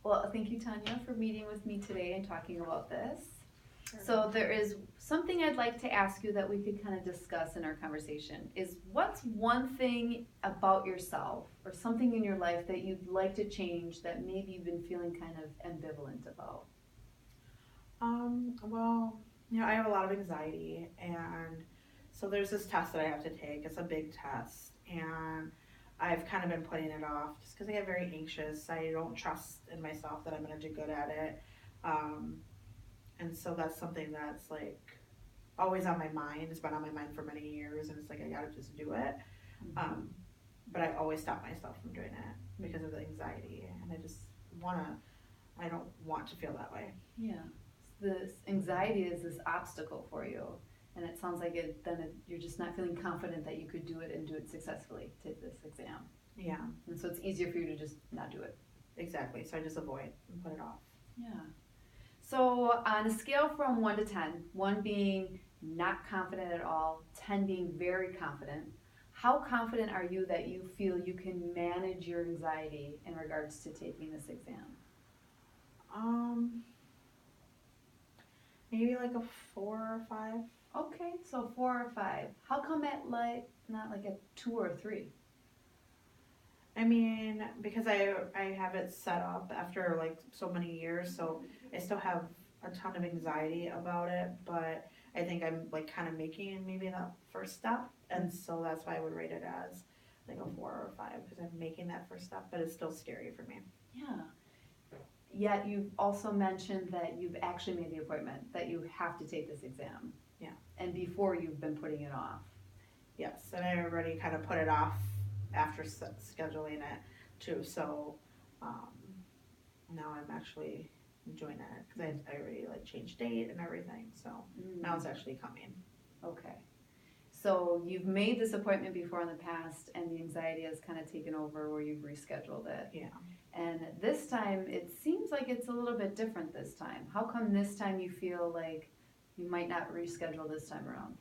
Well, thank you, Tanya, for meeting with me today and talking about this. Sure. So there is something I'd like to ask you that we could kind of discuss in our conversation is what's one thing about yourself or something in your life that you'd like to change that maybe you've been feeling kind of ambivalent about? Well, I have a lot of anxiety, and so there's this test that I have to take. It's a big test, and I've kind of been putting it off just because I get very anxious. I don't trust in myself that I'm going to do good at it. Um, and so that's something that's like always on my mind. It's been on my mind for many years, and it's like I gotta just do it. Mm-hmm. Um, but I always stop myself from doing it because of the anxiety, and wanna, I don't want to feel that way. Yeah. This anxiety is this obstacle for you, and it sounds like you're just not feeling confident that you could do it and do it successfully, take this exam. Yeah, And so it's easier for you to just not do it. exactly. So I just avoid and put it off. Yeah. So on a scale from 1 to 10, 1 being not confident at all, 10 being very confident, how confident are you that you feel you can manage your anxiety in regards to taking this exam? Um, Maybe like a 4 or 5. Okay, so 4 or 5. How come at like not like a 2 or 3? I mean, because I have it set up after like so many years, so I still have a ton of anxiety about it, but I think I'm like kind of making maybe that first step, and so that's why I would rate it as like a 4 or 5 because I'm making that first step, but it's still scary for me. Yeah. Yet you've also mentioned that you've actually made the appointment, that you have to take this exam. Yeah. And before you've been putting it off. Yes, and I already kind of put it off after scheduling it too, so um, now I'm actually enjoying it because I already like changed date and everything, so now it's actually coming. Okay. So you've made this appointment before in the past and the anxiety has kind of taken over where you've rescheduled it. Yeah. And this time it seems like it's a little bit different this time. How come this time you feel like you might not reschedule this time around?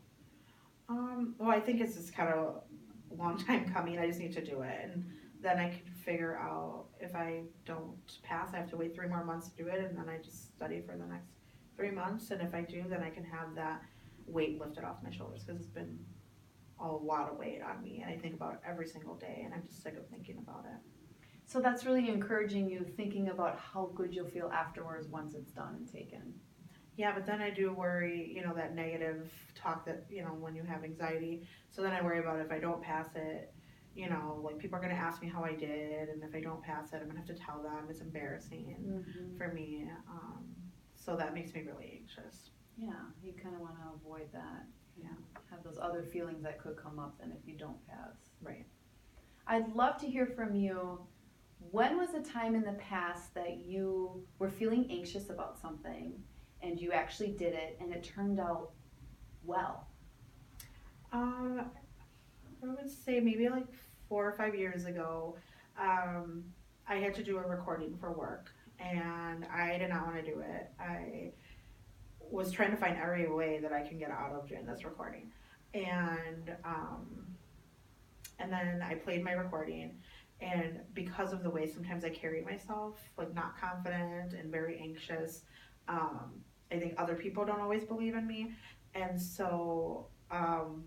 Well, I think it's just kind of a long time coming. I just need to do it, and then I can figure out if I don't pass, I have to wait 3 more months to do it, and then I just study for the next 3 months. And if I do, then I can have that weight lifted off my shoulders because it's been a lot of weight on me, and I think about it every single day, and I'm just sick of thinking about it. So that's really encouraging you thinking about how good you'll feel afterwards once it's done and taken. Yeah, but then I do worry, that negative talk that, when you have anxiety. So then I worry about if I don't pass it, like people are going to ask me how I did. And if I don't pass it, I'm going to have to tell them. It's embarrassing Mm-hmm. for me. So that makes me really anxious. Yeah, you kind of want to avoid that. Yeah. Have those other feelings that could come up then if you don't pass. Right. I'd love to hear from you. When was a time in the past that you were feeling anxious about something and you actually did it and it turned out well? Uh, I would say maybe like 4 or 5 years ago, um, I had to do a recording for work. And I did not want to do it. I was trying to find every way that I can get out of doing this recording. And and then I played my recording, and because of the way sometimes I carried myself, like not confident and very anxious, um, I think other people don't always believe in me. And so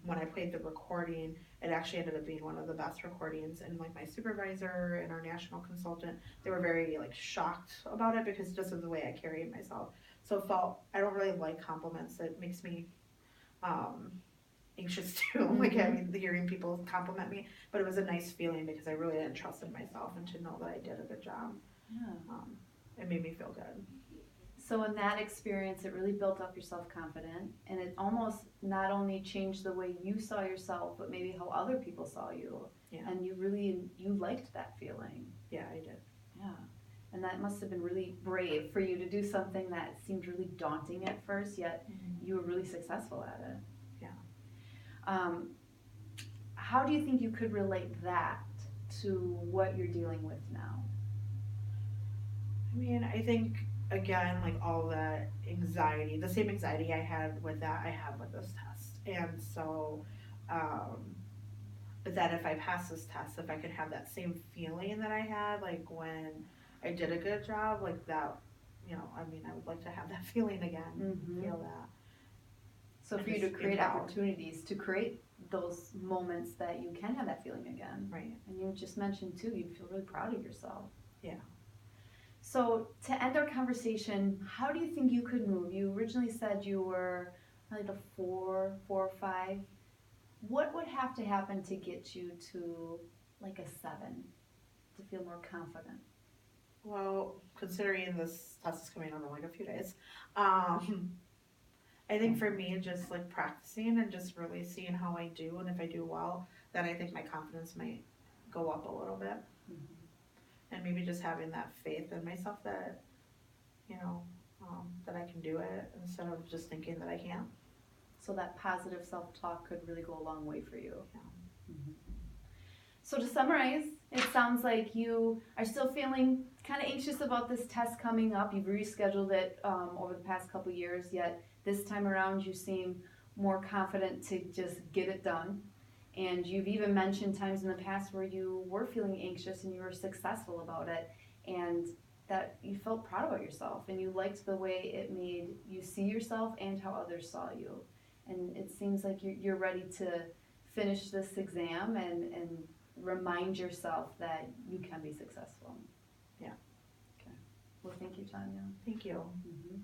when I played the recording, it actually ended up being one of the best recordings. And like my supervisor and our national consultant, they were very like shocked about it because just of the way I carried myself. So it felt, I don't really like compliments. It makes me um, anxious too, like having hearing people compliment me. But it was a nice feeling because I really didn't trust in myself, and to know that I did a good job, Yeah. um, it made me feel good. So in that experience, it really built up your self-confidence and it almost not only changed the way you saw yourself, but maybe how other people saw you. Yeah. And you liked that feeling. Yeah, I did. Yeah. And that must have been really brave for you to do something that seemed really daunting at first, yet you were really successful at it. Yeah. Um, how do you think you could relate that to what you're dealing with now? I mean, I think again, like all that anxiety, the same anxiety I had with that, I have with this test. And so, um, but that if I pass this test, if I could have that same feeling that I had, like when I did a good job, like that, I mean, I would like to have that feeling again, Mhm. feel that. So And for you to just be create proud. opportunities to create those moments that you can have that feeling again. Right. And you just mentioned too, you feel really proud of yourself. Yeah. So to end our conversation, how do you think you could move? You originally said you were like a four or five. What would have to happen to get you to like a 7 to feel more confident? Well, considering this test is coming up in like a few days, um, I think for me, just like practicing and just really seeing how I do, and if I do well, then I think my confidence might go up a little bit. Mhm. And maybe just having that faith in myself that, you know, that I can do it instead of just thinking that I can't. So that positive self-talk could really go a long way for you. Yeah. Mhm. So to summarize, it sounds like you are still feeling kind of anxious about this test coming up. You've rescheduled it over the past couple years, yet this time around you seem more confident to just get it done. And you've even mentioned times in the past where you were feeling anxious and you were successful about it, and that you felt proud about yourself and you liked the way it made you see yourself and how others saw you. And it seems like you're ready to finish this exam and remind yourself that you can be successful. Yeah. Okay. Well, thank you, Tanya. Thank you. Mhm.